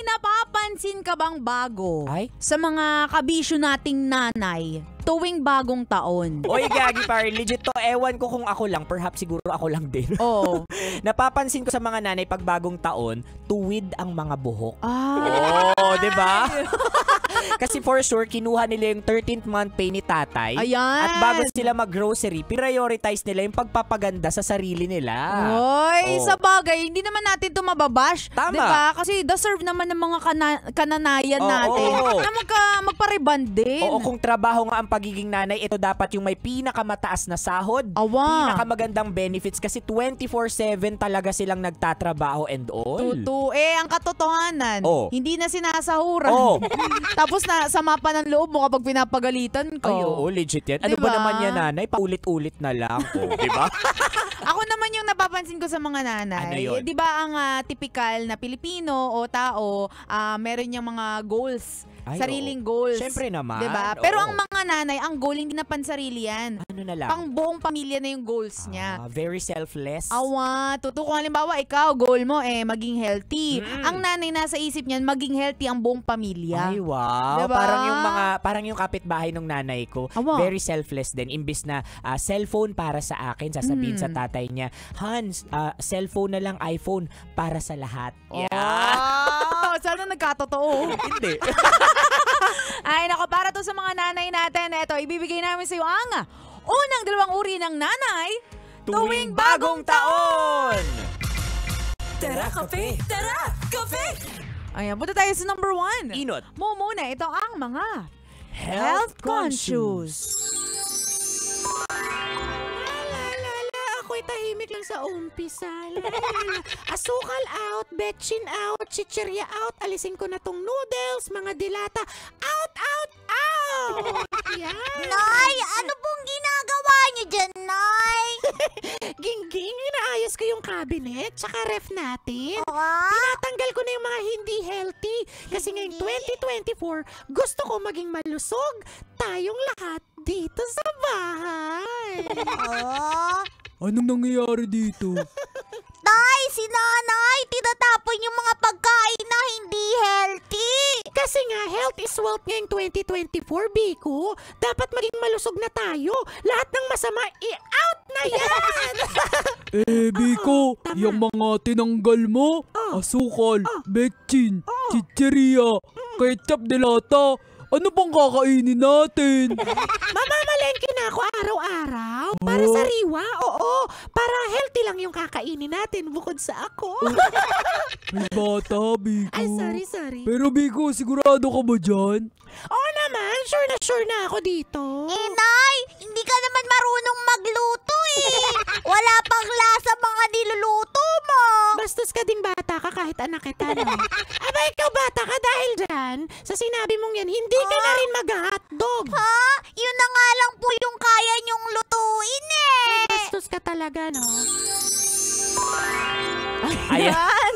napapansin ka bang bago Ay? sa mga kabisyo nating nanay tuwing bagong taon? Oy, gagi pare, legit to. Ewan ko kung ako lang, perhaps siguro ako lang din. Oo. Napapansin ko sa mga nanay pag bagong taon, tuwid ang mga buhok. Ah. di ba? Kasi for sure, kinuha nila yung 13th month pay ni tatay. Ayan. At bago sila mag-grocery, prioritize nila yung pagpapaganda sa sarili nila. Oy, sa bagay, hindi naman natin ito mababash. Tama. Diba? Kasi deserve naman ng mga kananayan natin na magpa-reband din. Oo, kung trabaho nga ang pagiging nanay, ito dapat yung may pinakamataas na sahod, pinakamagandang benefits kasi 24/7 talaga silang nagtatrabaho and all. Ang katotohanan, hindi na sinasahuran. Tapos na sama pa ng loob mo kapag pinapagalitan ko. Ay, oo, legit yan. Ano ba naman yan, nanay? Paulit-ulit na lang. Di ba? Ako naman yung napapansin ko sa mga nanay. Ano yun? Di ba ang typical na Pilipino o tao, meron niyang mga goals. Sariling goals. Siyempre naman. Diba? Pero ang mga nanay, ang goal hindi na pansarili yan. Ano na lang? Pang buong pamilya na yung goals niya. Very selfless. Kung halimbawa, ikaw, goal mo maging healthy. Ang nanay nasa isip niyan, maging healthy ang buong pamilya. Ay, wow. Diba? Parang yung kapitbahay ng nanay ko, very selfless din. Imbis na cellphone para sa akin, sasabihin sa tatay niya, Hans, cellphone na lang, iPhone para sa lahat. Sana nagkatotoo. Hindi. Ay, nako, para to sa mga nanay natin. Ito, ibibigay namin sa iyo ang unang 2 uri ng nanay tuwing bagong taon! Tara, kape! Tara, kape! Ayan, punta tayo sa number 1. Inot. Muna, ito ang mga health conscious. Ako'y tahimik lang sa umpisa. Asukal out, betchin out, chichirya out, alisin ko na tong noodles, mga dilata, out! Yan. Nay, ano pong ginagawa niyo dyan, Nay? Gingging, inaayos ko yung cabinet, tsaka ref natin. Ah? Tinatanggal ko na yung mga hindi healthy. Kasi ngayong 2024, gusto ko maging malusog tayong lahat dito sa bahay. Anong nangyayari dito? Tay, si Nanay, tinatapon yung mga pagkain na hindi healthy. Kasi nga, health is wealth ngayong 2024, Biko. Dapat maging malusog na tayo. Lahat ng masama, i-out na yan! Biko, yung mga tinanggal mo, asukal, betchin, chicheria, ketchup, delata, ano bang kakainin natin? Mamamalengke na ako araw-araw. Para sariwa, oo. Para healthy lang yung kakainin natin bukod sa ako. May bata, Biko. Ay, sorry. Pero Biko, sigurado ka ba dyan? Oo naman, sure na ako dito. Nay, hindi ka naman marunong magluto Wala pang lasa mga niluluto mo. Bastos ka ding bata ka kahit anak kita, no? Aba, ikaw bata ka dahil dyan, sa sinabi mong yan, hindi ka na rin mag-hotdog. Ha? Yun na nga lang po yung kaya niyong lutuin Bastos ka talaga, no? Ayan.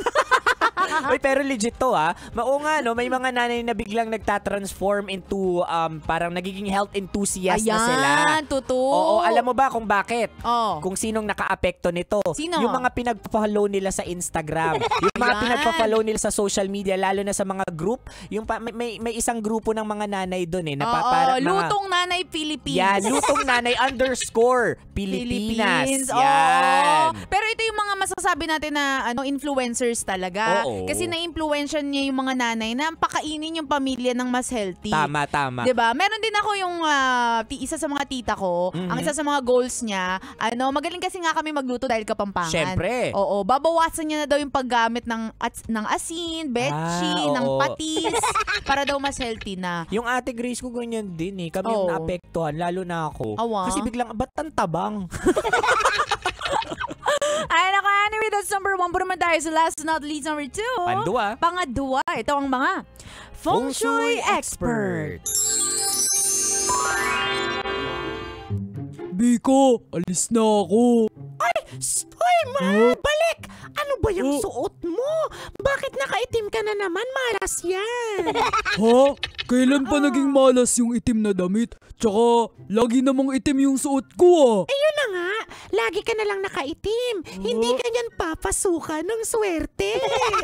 Uy, pero legit to Oo nga, no? May mga nanay na biglang nagtatransform into parang nagiging health enthusiast na sila. Ayan, totoo. Oo, alam mo ba kung bakit? Oh. Kung sinong naka-apekto nito? Sino? Yung mga pinagpa-follow nila sa Instagram. Yung mga pinagpa-follow nila sa social media, lalo na sa mga group. Yung may isang grupo ng mga nanay doon na Lutong Nanay Philippines. Yan, Lutong Nanay _Pilipinas. Oo. Yan. Pero ito yung mga masasabi natin na influencers talaga. Oo. Kasi na-influensyan niya yung mga nanay na pakainin yung pamilya ng mas healthy. Tama. 'Di ba? Meron din ako yung isa sa mga tita ko, ang isa sa mga goals niya, magaling kasi nga kami magluto dahil Kapampangan. Syempre. Oo, babawasan niya na daw yung paggamit ng asin, betchin, ng patis para daw mas healthy na. Yung ate Grace ko ganyan din Kami yung naapektuhan, lalo na ako. Kasi biglang, ba't ang tabang? Ay, nako, anyway, that's number 1. Pero naman tayo sa last not least, number 2. Pangadua. Ito ang mga Feng Shui expert. Biko, alis na ako. Hoy, balik! Ano ba yung suot mo? Bakit nakaitim ka na naman? Malas yan. Ha? Kailan pa naging malas yung itim na damit? Tsaka, lagi namang itim yung suot ko Yun na nga. lagi ka na lang nakaitim. Hindi ka niyan papasukan ng swerte.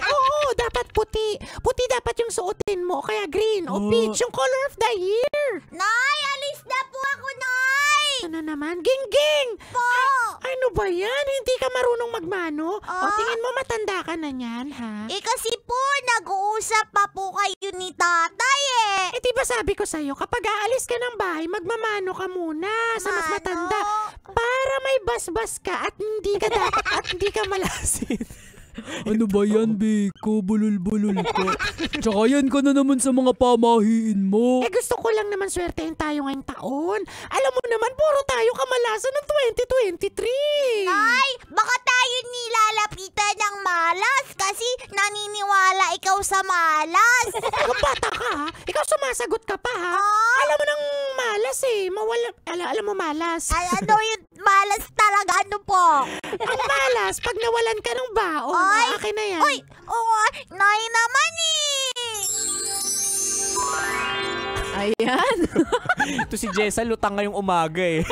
Oo, dapat puti. Puti dapat yung suotin mo, kaya green o peach, yung color of the year. Nay, alis na po ako, Nay! Ano naman? Gingging! Po! Ano ba yan? Hindi ka marunong magmano? O tingin mo matanda ka na niyan, ha? Kasi po, nag-uusap pa po kayo ni tatay eh. Di ba sabi ko sa'yo, kapag aalis ka ng bahay, magmamano ka muna sa mas matanda. Para may basbas ka at hindi ka dapat at hindi ka malasin. Ano ba yan, Biko? Bulol-bulol ka. Tsaka yan ka na naman sa mga pamahiin mo. Gusto ko lang naman swertein tayo ngayong taon. Alam mo naman, puro tayo kamalasan ng 2023. Nay, baka tayo nilalapitan ng malas kasi naniniwala ikaw sa malas. Bata ka, ha? Ikaw sumasagot ka pa, ha? Alam mo nang malas eh. Alam mo malas. Ano yung malas talaga? Ano po? Ang malas, pag nawalan ka ng baon, akin na yan. Uy, Nay naman eh. Ayan. Ito si Jessa, lutang ngayong umaga eh.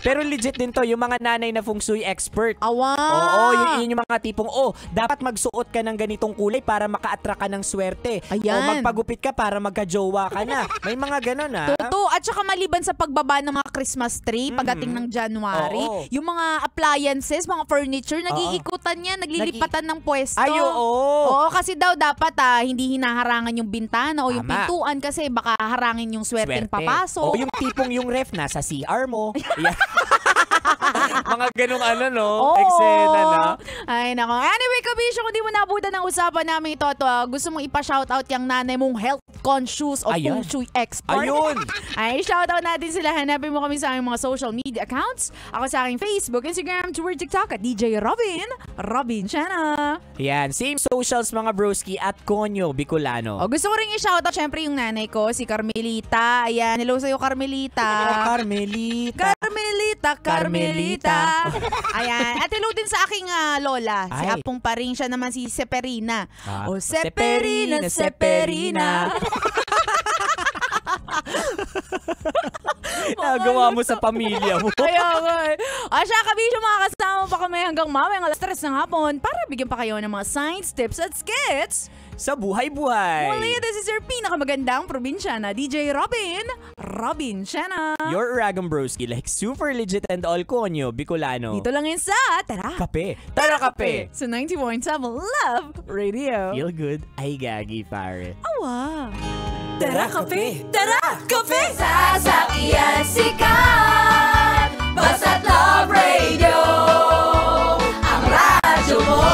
Pero legit din to, yung mga nanay na feng shui expert. Awa. Oo, yun yung mga tipong, dapat magsuot ka ng ganitong kulay para maka-attract ka ng swerte. Ayan. O magpagupit ka para magka-jowa ka na. May mga ganon ha. Totoo. At saka maliban sa pagbaba ng mga Christmas tree, pagdating ng January, yung mga appliances, mga furniture, nag-iikutan yan, naglilipatan ng pwesto. Ay, oo. Kasi daw dapat hindi hinaharangan yung bintana o yung pintuan kasi baka harangin yung swerteng papasok. O yung tipong yung ref nasa CR mo. Mga ganong eksena na. Ay, nako. Anyway, Kabisyo, kung di mo nabutan ng usapan namin ito, gusto mong ipa-shoutout yung nanay mong health conscious o feng shui expert. Ayun! Ay, shoutout natin sila. Hanapin mo kami sa aming mga social media accounts. Ako sa aking Facebook, Instagram, Twitter, TikTok at DJ Robin Chana. Yan, same socials mga broski at Konyo Bicolano. Gusto ko rin i-shoutout syempre yung nanay ko, si Carmelita. Ayan, hello sa'yo, Carmelita. Carmelita. Ayan. At hello din sa aking lola. Si Apong pa rin siya naman si Seperina. Seperina. Nagawa mo sa pamilya mo. Kaya nga. Siya, Kabisyo, mga kasama pa kami hanggang mamayang alas 3 ng hapon para bigyan pa kayo ng mga science, tips at skits sa buhay-buhay. Muli, this is your pinakamagandang probinsyana, DJ Robin Chana. Your Ragam Broski, like super legit and all Konyo Bicolano. Dito lang yun sa Tara Kape. Tara Kape. Sa 91.7 Love Radio. Feel good. Ay, gagi, pare. Awa. Tara Kape. Tara Kape. Sasakyan sikat. Basta't Love Radio. Ang radyo mo.